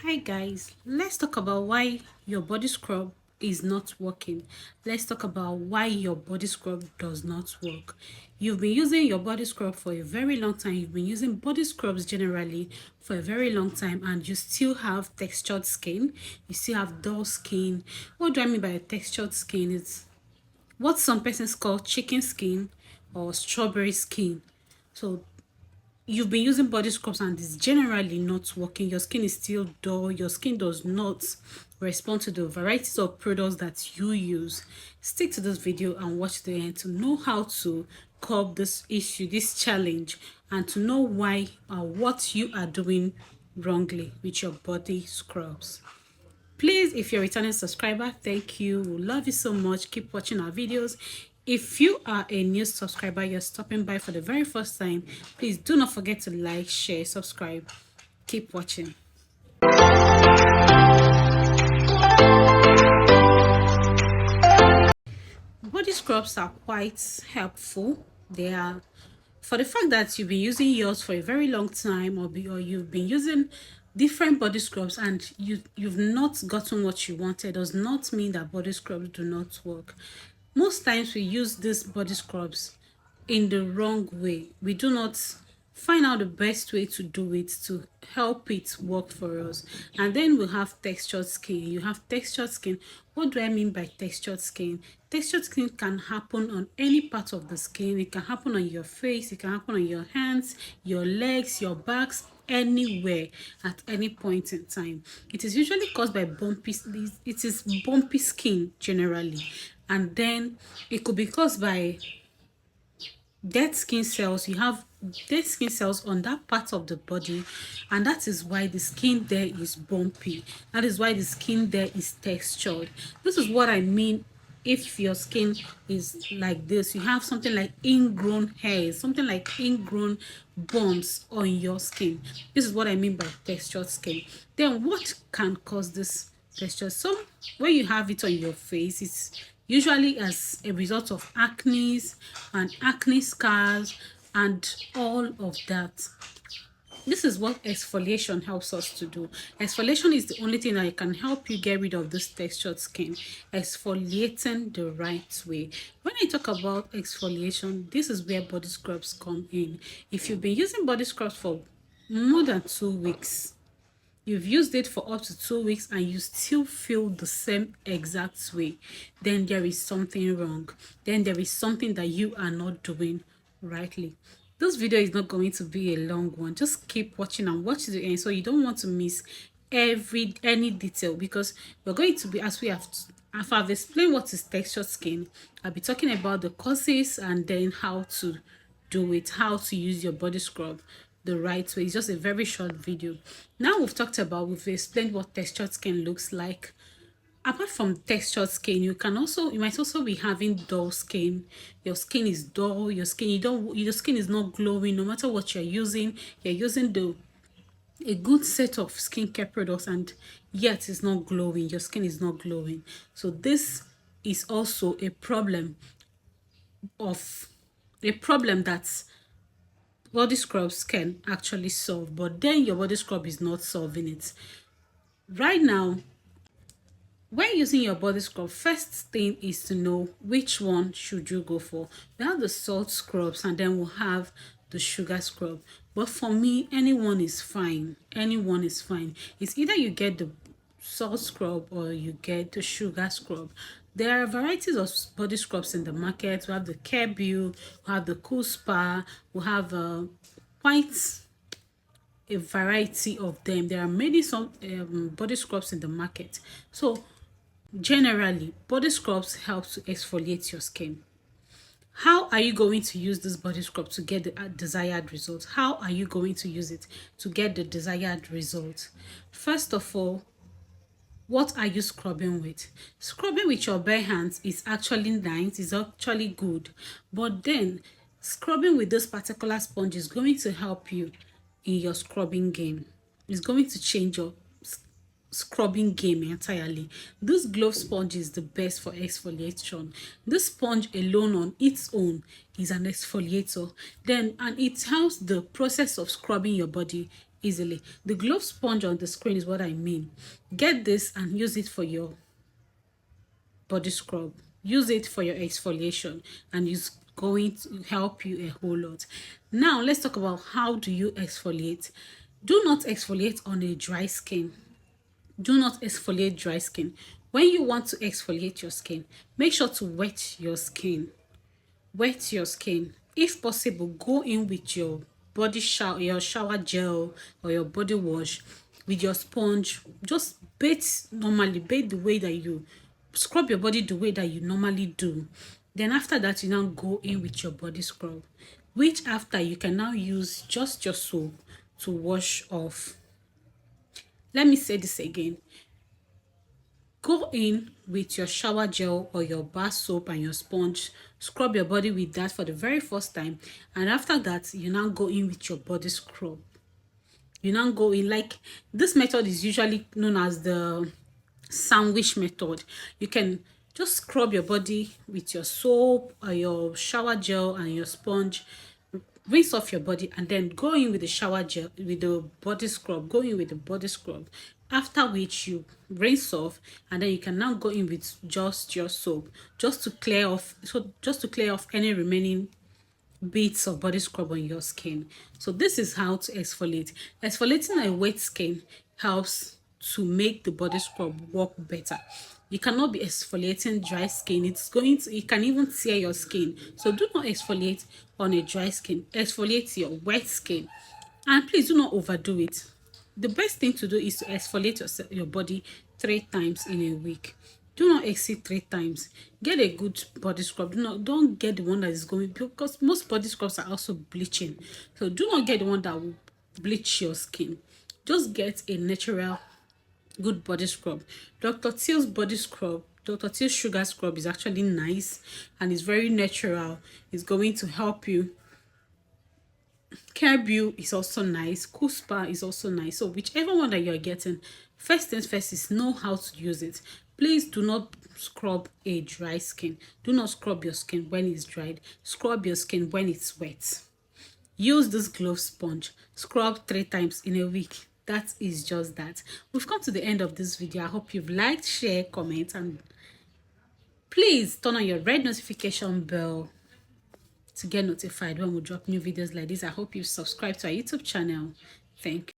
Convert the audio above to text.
Hi guys, let's talk about why your body scrub is not working. Let's talk about why your body scrub does not work. You've been using your body scrub for a very long time. You've been using body scrubs generally for a very long time, and you still have textured skin. You still have dull skin. What do I mean by textured skin? It's what some persons call chicken skin or strawberry skin. So you've been using body scrubs and it's generally not working. Your skin is still dull. Your skin does not respond to the varieties of products that you use. Stick to this video and watch the end to know how to curb this issue, this challenge, and to know why or what you are doing wrongly with your body scrubs. Please, if you're a returning subscriber, thank you. We love you so much. Keep watching our videos. If you are a new subscriber, you're stopping by for the very first time, please do not forget to like, share, subscribe. Keep watching. Body scrubs are quite helpful. They are, for the fact that you've been using yours for a very long time, or you've been using different body scrubs and you've not gotten what you wanted, does not mean that body scrubs do not work. Most times we use these body scrubs in the wrong way. We do not find out the best way to do it to help it work for us. And then we have textured skin. You have textured skin. What do I mean by textured skin? Textured skin can happen on any part of the skin. It can happen on your face, it can happen on your hands, your legs, your backs, anywhere at any point in time. It is usually caused by bumpy, it is bumpy skin generally, and then it could be caused by dead skin cells. You have dead skin cells on that part of the body, and that is why the skin there is bumpy. That is why the skin there is textured. This is what I mean. If your skin is like this, you have something like ingrown hairs, something like ingrown bumps on your skin. This is what I mean by textured skin. Then what can cause this texture? So when you have it on your face, it's usually as a result of acne and acne scars and all of that. This is what exfoliation helps us to do. Exfoliation is the only thing that can help you get rid of this textured skin. Exfoliating the right way. When I talk about exfoliation, this is where body scrubs come in. If you've been using body scrubs for more than 2 weeks, you've used it for up to 2 weeks and you still feel the same exact way, then there is something wrong. Then there is something that you are not doing rightly. This video is not going to be a long one. Just keep watching and watch the end, so you don't want to miss any detail, because we're going to be, as we have after I've explained what is textured skin, I'll be talking about the causes and then how to do it, how to use your body scrub the right way. It's just a very short video. Now we've explained what textured skin looks like. Apart from textured skin, you might also be having dull skin. Your skin is dull. Your skin is not glowing. No matter what you're using a good set of skincare products, and yet it's not glowing. Your skin is not glowing. So this is also a problem that body scrubs can actually solve, but then your body scrub is not solving it. Right now, when using your body scrub, first thing is to know which one should you go for. We have the salt scrubs and then we'll have the sugar scrub. But for me, anyone is fine. Anyone is fine. It's either you get the salt scrub or you get the sugar scrub. There are varieties of body scrubs in the market. We have the Care-Build, we have the Cool Spa, we have quite a variety of them. There are many body scrubs in the market. So generally, body scrubs help to exfoliate your skin. How are you going to use this body scrub to get the desired result? How are you going to use it to get the desired result? First of all, what are you scrubbing with? Scrubbing with your bare hands is actually nice, is actually good. But then, scrubbing with this particular sponge is going to help you in your scrubbing game. It's going to change your scrubbing game entirely. This glove sponge is the best for exfoliation. This sponge alone on its own is an exfoliator. And it helps the process of scrubbing your body easily. The glove sponge on the screen is what I mean. Get this and use it for your body scrub. Use it for your exfoliation, and it's going to help you a whole lot. Now let's talk about how do you exfoliate. Do not exfoliate on a dry skin. Do not exfoliate dry skin. When you want to exfoliate your skin, make sure to wet your skin. Wet your skin. If possible, go in with your your shower gel or your body wash with your sponge. Just bathe normally, bathe the way that you scrub your body the way that you normally do. Then after that, you now go in with your body scrub, which after you can now use just your soap to wash off. Let me say this again. Go in with your shower gel or your bar soap and your sponge. Scrub your body with that for the very first time. And after that, you now go in with your body scrub. You now go in, like, this method is usually known as the sandwich method. You can just scrub your body with your soap or your shower gel and your sponge, rinse off your body, and then go in with the shower gel, with the body scrub. Go in with the body scrub, after which you rinse off, and then you can now go in with just your soap, just to clear off any remaining bits of body scrub on your skin. So this is how to exfoliate. Exfoliating a wet skin helps to make the body scrub work better. You cannot be exfoliating dry skin. It can even tear your skin. So do not exfoliate on a dry skin. Exfoliate your wet skin, and please do not overdo it. The best thing to do is to exfoliate your body 3 times in a week. Do not exceed 3 times. Get a good body scrub. Don't get the one that is going, because most body scrubs are also bleaching. So do not get the one that will bleach your skin. Just get a natural good body scrub. Dr. Teal's body scrub, Dr. Teal's sugar scrub, is actually nice and it's very natural. It's going to help you. Care is also nice. Cool Spa is also nice. So whichever one that you're getting, first things first is know how to use it. Please do not scrub a dry skin. Do not scrub your skin when it's dried. Scrub your skin when it's wet. Use this glove sponge. Scrub 3 times in a week. That is just that. We've come to the end of this video. I hope you've liked, share, comment, and please turn on your red notification bell to get notified when we drop new videos like this. I hope you subscribe to our YouTube channel. Thank you.